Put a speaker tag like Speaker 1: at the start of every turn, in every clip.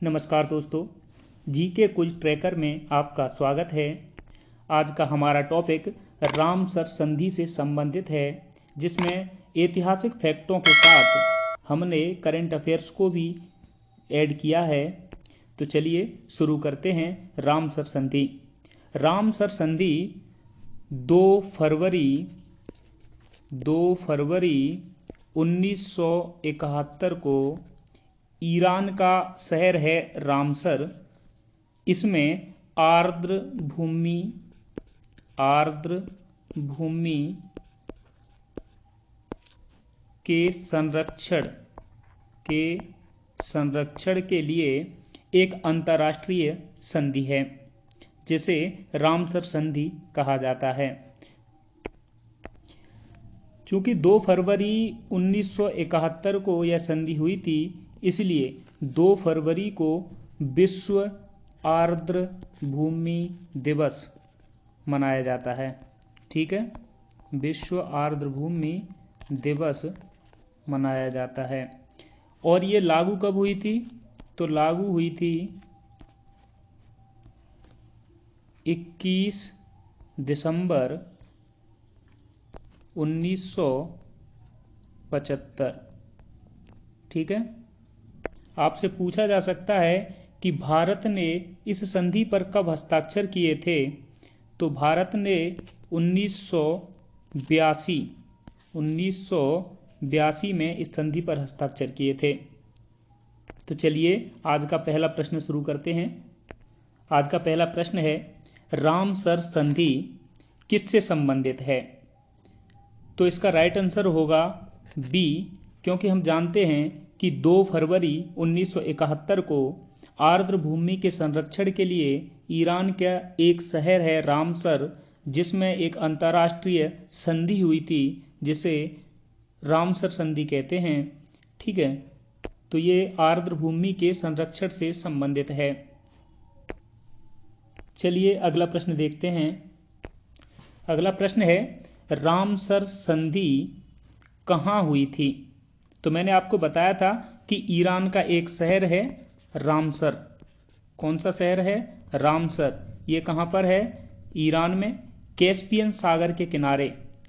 Speaker 1: नमस्कार दोस्तों, GK quiz tracker में आपका स्वागत है। आज का हमारा टॉपिक रामसर संधि से संबंधित है, जिसमें ऐतिहासिक फैक्टों के साथ हमने करंट अफेयर्स को भी ऐड किया है। तो चलिए शुरू करते हैं। रामसर संधि 2 फरवरी 1971 को ईरान का शहर है रामसर। इसमें आर्द्र भूमि के संरक्षण के लिए एक अंतर्राष्ट्रीय संधि है, जिसे रामसर संधि कहा जाता है। चूंकि 2 फरवरी 1971 को यह संधि हुई थी, इसलिए 2 फरवरी को विश्व आर्द्र भूमि दिवस मनाया जाता है। ठीक है, विश्व आर्द्र भूमि दिवस मनाया जाता है। और ये लागू कब हुई थी? तो लागू हुई थी 21 दिसंबर 1975। ठीक है, आपसे पूछा जा सकता है कि भारत ने इस संधि पर कब हस्ताक्षर किए थे। तो भारत ने 1982 में इस संधि पर हस्ताक्षर किए थे। तो चलिए आज का पहला प्रश्न शुरू करते हैं। आज का पहला प्रश्न है, रामसर संधि किससे संबंधित है? तो इसका राइट आंसर होगा बी, क्योंकि हम जानते हैं कि 2 फरवरी 1971 को आर्द्र भूमि के संरक्षण के लिए ईरान का एक शहर है रामसर, जिसमें एक अंतर्राष्ट्रीय संधि हुई थी, जिसे रामसर संधि कहते हैं। ठीक है, तो ये आर्द्र भूमि के संरक्षण से संबंधित है। चलिए अगला प्रश्न देखते हैं। अगला प्रश्न है, रामसर संधि कहाँ हुई थी? तो मैंने आपको बताया था कि ईरान का एक शहर है रामसर। कौन सा शहर है? रामसर। ये कहाँ पर है? ईरान में, कैस्पियन सागर के किनारे।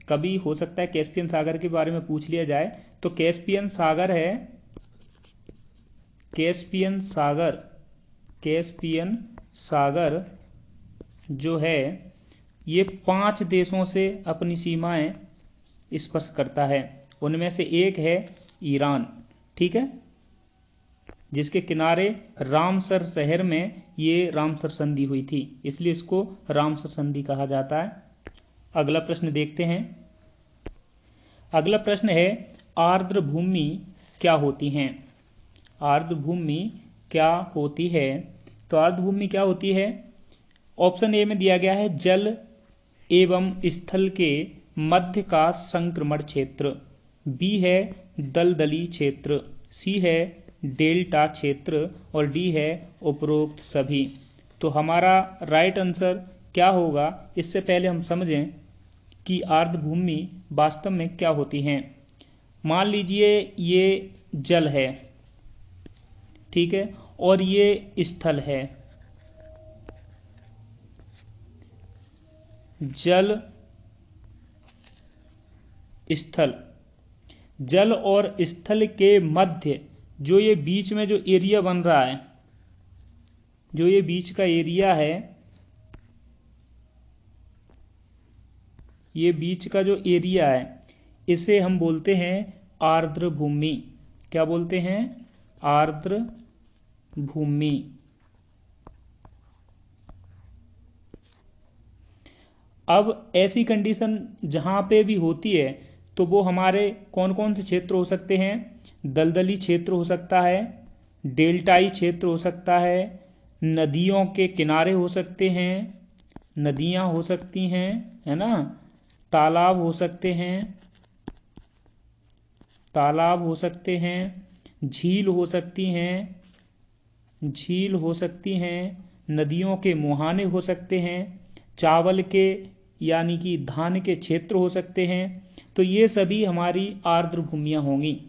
Speaker 1: कभी हो सकता है कैस्पियन सागर के बारे में पूछ लिया जाए, तो कैस्पियन सागर है, कैस्पियन सागर जो है ये 5 देशों से अपनी सीमाएं स्पर्श करता है। उनमें से एक है ईरान। ठीक है, जिसके किनारे रामसर शहर में ये रामसर संधि हुई थी, इसलिए इसको रामसर संधि कहा जाता है। अगला प्रश्न देखते हैं। अगला प्रश्न है, आर्द्र भूमि क्या होती हैं? आर्द्र भूमि क्या होती है? तो आर्द्र भूमि क्या होती है? ऑप्शन ए में दिया गया है जल एवं स्थल के मध्य का संक्रमण क्षेत्र, बी है दलदली क्षेत्र, सी है डेल्टा क्षेत्र और डी है उपरोक्त सभी। तो हमारा राइट आंसर क्या होगा? इससे पहले हम समझें कि आर्द्र भूमि वास्तव में क्या होती हैं। मान लीजिए ये जल है, ठीक है, और ये स्थल है। जल स्थल, जल और स्थल के मध्य जो ये बीच में जो एरिया बन रहा है, जो ये बीच का एरिया है, ये बीच का जो एरिया है, इसे हम बोलते हैं आर्द्र भूमि। क्या बोलते हैं? आर्द्र भूमि। अब ऐसी कंडीशन जहां पे भी होती है, तो वो हमारे कौन कौन से क्षेत्र हो सकते हैं? दलदली क्षेत्र हो सकता है, डेल्टाई क्षेत्र हो सकता है, नदियों के किनारे हो सकते हैं, नदियां हो सकती हैं, है ना, तालाब हो सकते हैं, तालाब हो सकते हैं, झील हो सकती हैं, झील हो सकती हैं, नदियों के मुहाने हो सकते हैं, चावल के यानी कि धान के क्षेत्र हो सकते हैं। तो ये सभी हमारी आर्द्र भूमियां होंगी।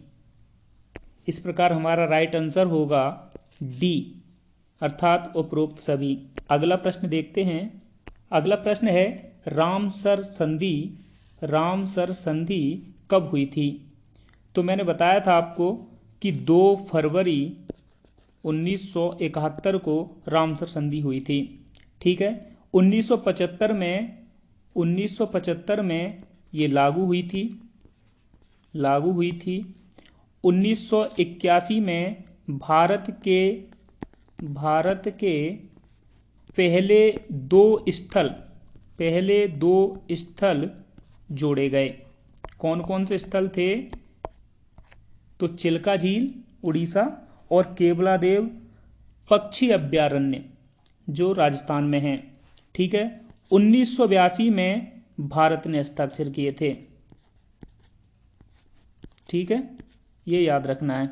Speaker 1: इस प्रकार हमारा राइट आंसर होगा डी, अर्थात उपरोक्त सभी। अगला प्रश्न देखते हैं। अगला प्रश्न है रामसर संधि कब हुई थी? तो मैंने बताया था आपको कि 2 फरवरी 1971 को रामसर संधि हुई थी। ठीक है। 1975 में ये लागू हुई थी। 1981 में भारत के पहले दो स्थल जोड़े गए। कौन कौन से स्थल थे? तो चिल्का झील उड़ीसा और केवलादेव पक्षी अभयारण्य जो राजस्थान में है। ठीक है। 1982 में भारत ने हस्ताक्षर किए थे। ठीक है, ये याद रखना है।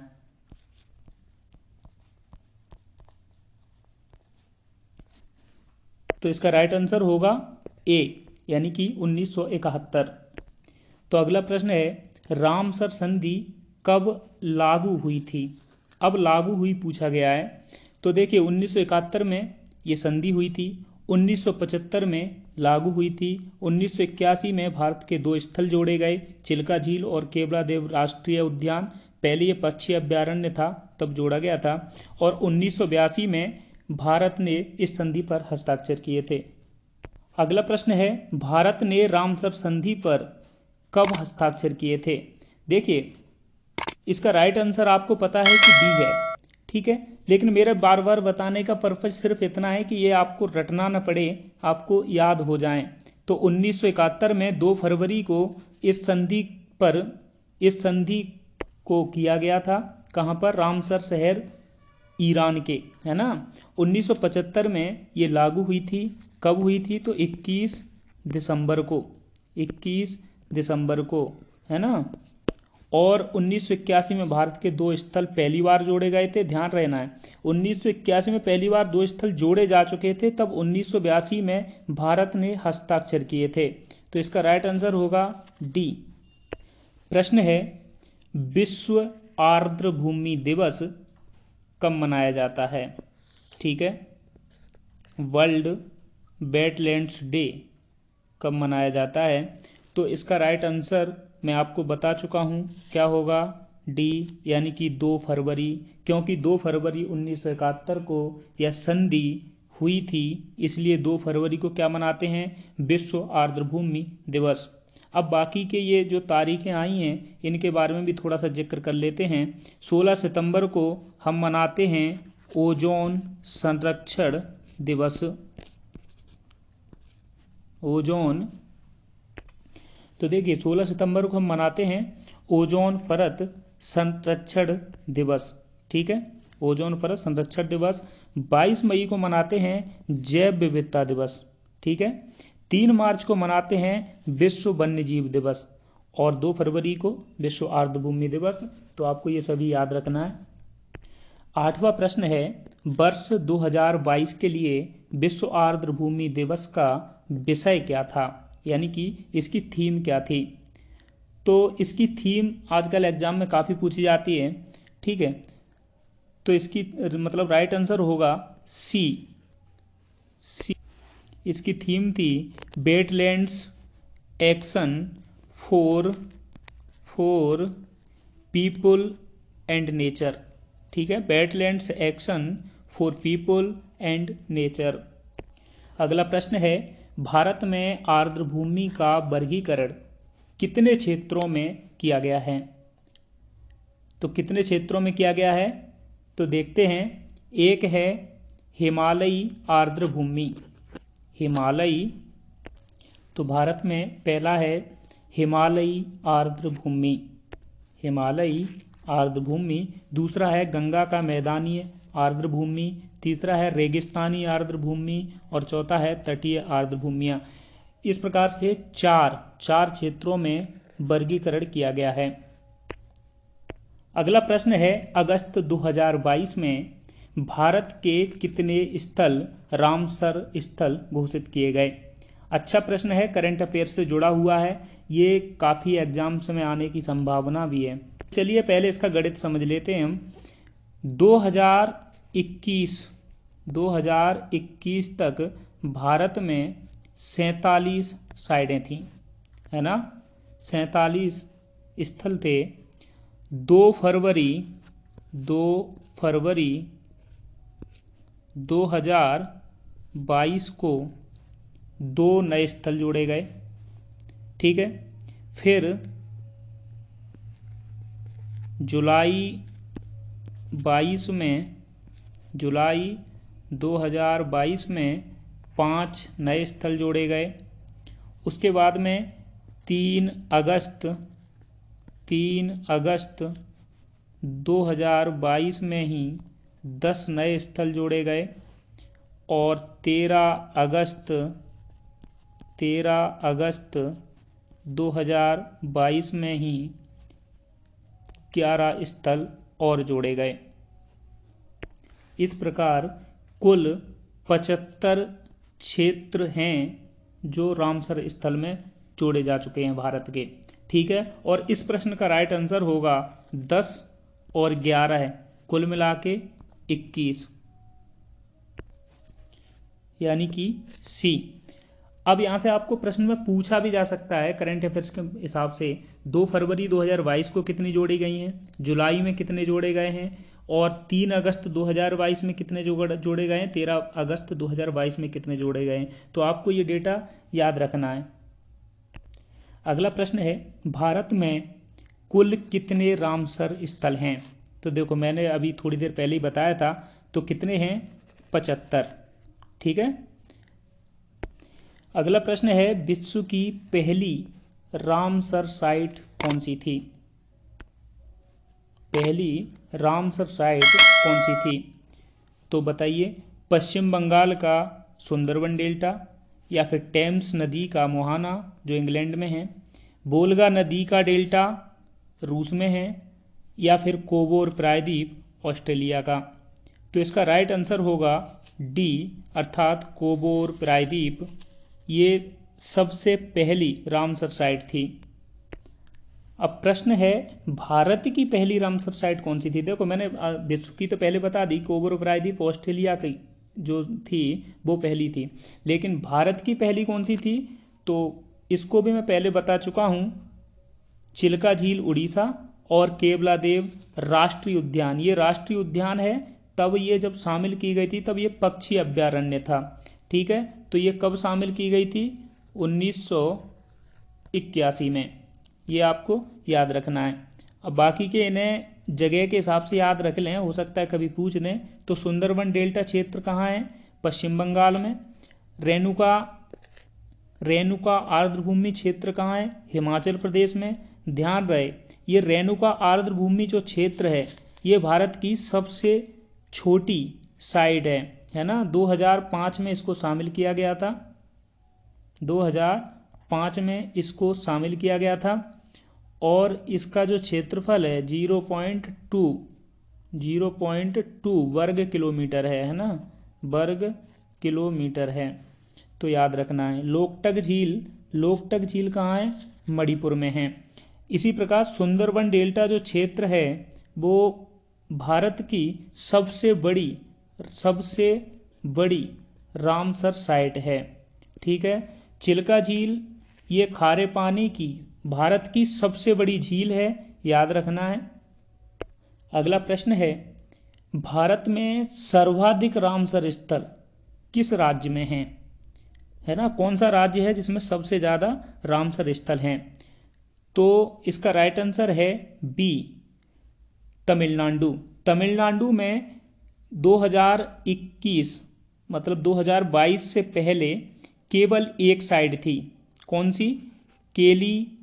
Speaker 1: तो इसका राइट आंसर होगा ए, यानी कि 1971। तो अगला प्रश्न है रामसर संधि कब लागू हुई थी? अब लागू हुई पूछा गया है। तो देखिए 1971 में ये संधि हुई थी, 1975 में लागू हुई थी, 1981 में भारत के 2 स्थल जोड़े गए, चिल्का झील और केवलादेव राष्ट्रीय उद्यान। पहले ये पक्षी अभयारण्य था, तब जोड़ा गया था, और 1982 में भारत ने इस संधि पर हस्ताक्षर किए थे। अगला प्रश्न है भारत ने रामसर संधि पर कब हस्ताक्षर किए थे? देखिए इसका राइट आंसर आपको पता है कि डी है। ठीक है, लेकिन मेरा बार बार बताने का पर्पज सिर्फ इतना है कि ये आपको रटना न पड़े, आपको याद हो जाए। तो 1971 में 2 फरवरी को इस संधि को किया गया था। कहां पर? रामसर शहर ईरान के, है ना। 1975 में ये लागू हुई थी। कब हुई थी? तो 21 दिसंबर को, है ना। और 1981 में भारत के 2 स्थल पहली बार जोड़े गए थे। ध्यान रहना है 1981 में पहली बार 2 स्थल जोड़े जा चुके थे, तब 1982 में भारत ने हस्ताक्षर किए थे। तो इसका राइट आंसर होगा डी। प्रश्न है विश्व आर्द्र भूमि दिवस कब मनाया जाता है? ठीक है, वर्ल्ड वेटलैंड्स डे कब मनाया जाता है? तो इसका राइट आंसर मैं आपको बता चुका हूं, क्या होगा? डी, यानी कि 2 फरवरी, क्योंकि 2 फरवरी 1971 को यह संधि हुई थी, इसलिए 2 फरवरी को क्या मनाते हैं? विश्व आर्द्र भूमि दिवस। अब बाकी के ये जो तारीखें आई हैं इनके बारे में भी थोड़ा सा जिक्र कर लेते हैं। 16 सितंबर को हम मनाते हैं ओजोन संरक्षण दिवस। तो देखिए 16 सितंबर को हम मनाते हैं ओजोन परत संरक्षण दिवस। ठीक है, ओजोन परत संरक्षण दिवस। 22 मई को मनाते हैं जैव विविधता दिवस। ठीक है, 3 मार्च को मनाते हैं विश्व वन्यजीव दिवस, और 2 फरवरी को विश्व आर्द्र भूमि दिवस। तो आपको ये सभी याद रखना है। 8वां प्रश्न है वर्ष 2022 के लिए विश्व आर्द्र भूमि दिवस का विषय क्या था, यानी कि इसकी थीम क्या थी? तो इसकी थीम आजकल एग्जाम में काफ़ी पूछी जाती है। ठीक है, तो इसकी मतलब राइट आंसर होगा सी। इसकी थीम थी wetlands action for people and nature. ठीक है, wetlands action for people and nature. अगला प्रश्न है भारत में आर्द्र भूमि का वर्गीकरण कितने क्षेत्रों में किया गया है? तो कितने क्षेत्रों में किया गया है? तो देखते हैं। एक है हिमालयी आर्द्र भूमि। हिमालयी, तो भारत में पहला है हिमालयी आर्द्र भूमि। दूसरा है गंगा का मैदानी आर्द्र भूमि। तीसरा है रेगिस्तानी आर्द्र भूमि, और चौथा है तटीय आर्द्र भूमियां। इस प्रकार से चार क्षेत्रों में वर्गीकरण किया गया है। अगला प्रश्न है अगस्त 2022 में भारत के कितने स्थल रामसर स्थल घोषित किए गए? अच्छा प्रश्न है, करंट अफेयर से जुड़ा हुआ है, ये काफ़ी एग्जाम्स में आने की संभावना भी है। चलिए पहले इसका गणित समझ लेते हैं हम। 2021 2021 तक भारत में 47 साइटें थीं, है ना, 47 स्थल थे। 2 फरवरी 2022 को 2 नए स्थल जोड़े गए, ठीक है। फिर जुलाई 2022 में 5 नए स्थल जोड़े गए। उसके बाद में 3 अगस्त 2022 में ही 10 नए स्थल जोड़े गए और 13 अगस्त 2022 में ही 11 स्थल और जोड़े गए। इस प्रकार कुल 75 क्षेत्र हैं जो रामसर स्थल में जोड़े जा चुके हैं भारत के, ठीक है। और इस प्रश्न का राइट आंसर होगा 10 और 11, कुल मिला के 21, यानी कि सी। अब यहां से आपको प्रश्न में पूछा भी जा सकता है करंट अफेयर्स के हिसाब से, 2 फरवरी 2022 को कितनी जोड़ी गई हैं, जुलाई में कितने जोड़े गए हैं, और 3 अगस्त 2022 में कितने जोड़े गए हैं, 13 अगस्त 2022 में कितने जोड़े गए हैं। तो आपको ये डेटा याद रखना है। अगला प्रश्न है, भारत में कुल कितने रामसर स्थल हैं। तो देखो मैंने अभी थोड़ी देर पहले ही बताया था, तो कितने हैं, 75, ठीक है। अगला प्रश्न है, विश्व की पहली रामसर साइट कौन सी थी। पहली रामसर साइट कौन सी थी, तो बताइए। पश्चिम बंगाल का सुंदरबन डेल्टा, या फिर टेम्स नदी का मोहाना जो इंग्लैंड में है, वोल्गा नदी का डेल्टा रूस में है, या फिर कोबोर प्रायद्वीप ऑस्ट्रेलिया का। तो इसका राइट आंसर होगा डी, अर्थात कोबोर प्रायद्वीप। ये सबसे पहली रामसर साइट थी। अब प्रश्न है, भारत की पहली रामसर साइट कौन सी थी। देखो मैंने विश्व की तो पहले बता दी, कोबोर प्रायद्वीप ऑस्ट्रेलिया की जो थी वो पहली थी, लेकिन भारत की पहली कौन सी थी, तो इसको भी मैं पहले बता चुका हूं। चिल्का झील उड़ीसा और केवलादेव राष्ट्रीय उद्यान, ये राष्ट्रीय उद्यान है। तब ये जब शामिल की गई थी तब ये पक्षी अभ्यारण्य था, ठीक है। तो ये कब शामिल की गई थी, 1981 में। ये आपको याद रखना है। अब बाकी के इन्हें जगह के हिसाब से याद रख लें, हो सकता है कभी पूछ लें। तो सुंदरबन डेल्टा क्षेत्र कहाँ है, पश्चिम बंगाल में। रेणुका आर्द्रभूमि क्षेत्र कहाँ है, हिमाचल प्रदेश में। ध्यान रहे, ये रेणुका आर्द्रभूमि जो क्षेत्र है ये भारत की सबसे छोटी साइट है ना। 2005 में इसको शामिल किया गया था, 2005 में इसको शामिल किया गया था। और इसका जो क्षेत्रफल है 0.2 वर्ग किलोमीटर है ना, वर्ग किलोमीटर है। तो याद रखना है। लोकटक झील कहाँ है, मणिपुर में है। इसी प्रकार सुंदरबन डेल्टा जो क्षेत्र है वो भारत की सबसे बड़ी रामसर साइट है, ठीक है। चिल्का झील ये खारे पानी की भारत की सबसे बड़ी झील है, याद रखना है। अगला प्रश्न है, भारत में सर्वाधिक रामसर स्थल किस राज्य में है ना। कौन सा राज्य है जिसमें सबसे ज्यादा रामसर स्थल हैं। तो इसका राइट आंसर है बी, तमिलनाडु। तमिलनाडु में 2021 मतलब 2022 से पहले केवल एक साइट थी, कौन सी, केली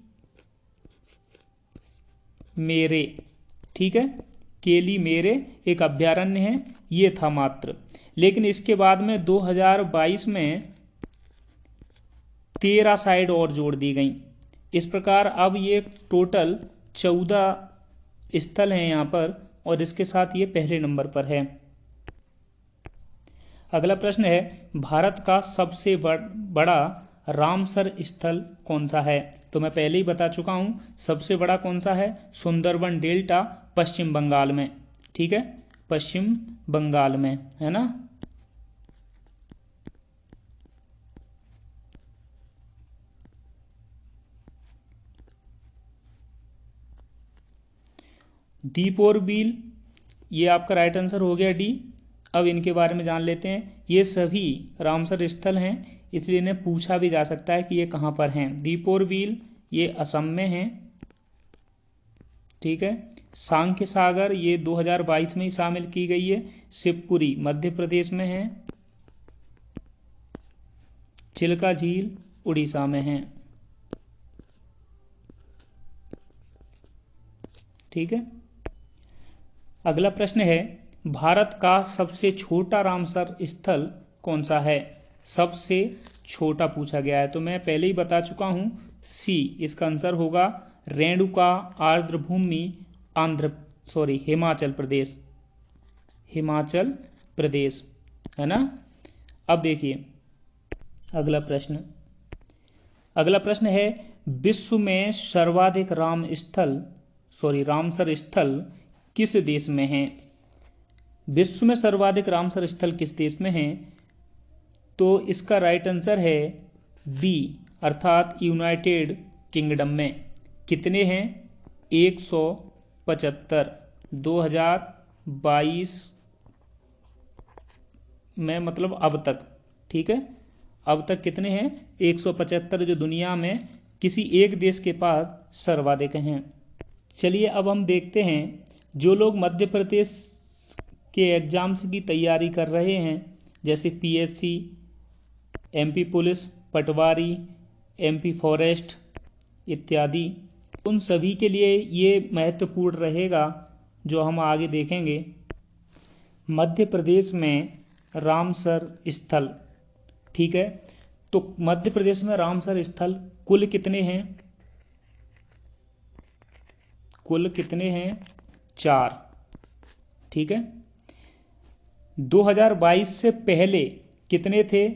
Speaker 1: मेरे, ठीक है। केली मेरे एक अभ्यारण्य है, ये था मात्र। लेकिन इसके बाद में 2022 में 13 साइट और जोड़ दी गई। इस प्रकार अब ये टोटल 14 स्थल हैं यहाँ पर, और इसके साथ ये पहले नंबर पर है। अगला प्रश्न है, भारत का सबसे बड़ा रामसर स्थल कौन सा है। तो मैं पहले ही बता चुका हूं, सबसे बड़ा कौन सा है, सुंदरबन डेल्टा पश्चिम बंगाल में, ठीक है, पश्चिम बंगाल में है ना। दीप और बील, ये आपका राइट आंसर हो गया डी। अब इनके बारे में जान लेते हैं। ये सभी रामसर स्थल हैं, इसलिए इन्हें पूछा भी जा सकता है कि ये कहाँ पर हैं। दीप और बील ये असम में हैं, ठीक है। सांख्य सागर ये 2022 में ही शामिल की गई है। शिवपुरी मध्य प्रदेश में है। चिल्का झील उड़ीसा में है, ठीक है। अगला प्रश्न है, भारत का सबसे छोटा रामसर स्थल कौन सा है? सबसे छोटा पूछा गया है, तो मैं पहले ही बता चुका हूं, सी इसका आंसर होगा। रेणुका आर्द्रभूमि हिमाचल प्रदेश, हिमाचल प्रदेश, है ना। अब देखिए अगला प्रश्न। अगला प्रश्न है, विश्व में सर्वाधिक रामसर स्थल किस देश में है? विश्व में सर्वाधिक रामसर स्थल किस देश में है? तो इसका राइट आंसर है बी, अर्थात यूनाइटेड किंगडम में। कितने हैं? 175। 2022 में, मतलब अब तक, ठीक है। अब तक कितने हैं? 175, जो दुनिया में किसी एक देश के पास सर्वाधिक हैं। चलिए अब हम देखते हैं, जो लोग मध्य प्रदेश के एग्जाम्स की तैयारी कर रहे हैं, जैसे पीएससी, एमपी पुलिस, पटवारी, एमपी फॉरेस्ट इत्यादि, उन सभी के लिए ये महत्वपूर्ण रहेगा जो हम आगे देखेंगे। मध्य प्रदेश में रामसर स्थल, ठीक है। तो मध्य प्रदेश में रामसर स्थल कुल कितने हैं? कुल कितने हैं? 4, ठीक है। 2022 से पहले कितने थे?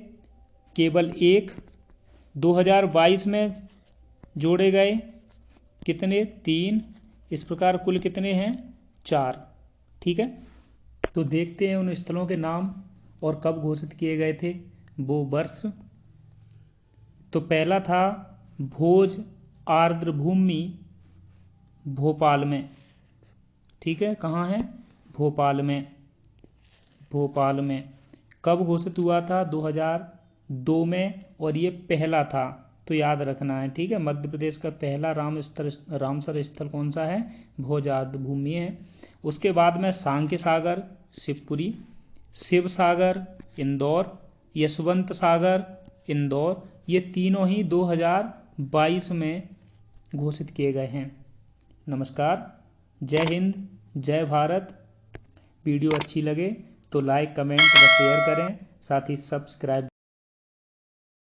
Speaker 1: केवल 1। 2022 में जोड़े गए कितने? 3। इस प्रकार कुल कितने हैं? 4, ठीक है। तो देखते हैं उन स्थलों के नाम और कब घोषित किए गए थे वो वर्ष। तो पहला था भोज आर्द्रभूमि, भोपाल में, ठीक है। कहाँ है? भोपाल में। भोपाल में कब घोषित हुआ था? 2002 में, और ये पहला था, तो याद रखना है, ठीक है। मध्य प्रदेश का पहला रामसर स्थल कौन सा है? भोज आर्द्रभूमि है। उसके बाद में सांख्य सागर शिवपुरी, शिव सागर इंदौर, यशवंत सागर इंदौर, ये तीनों ही 2022 में घोषित किए गए हैं। नमस्कार, जय हिंद, जय भारत। वीडियो अच्छी लगे तो लाइक, कमेंट व शेयर करें, साथ ही सब्सक्राइब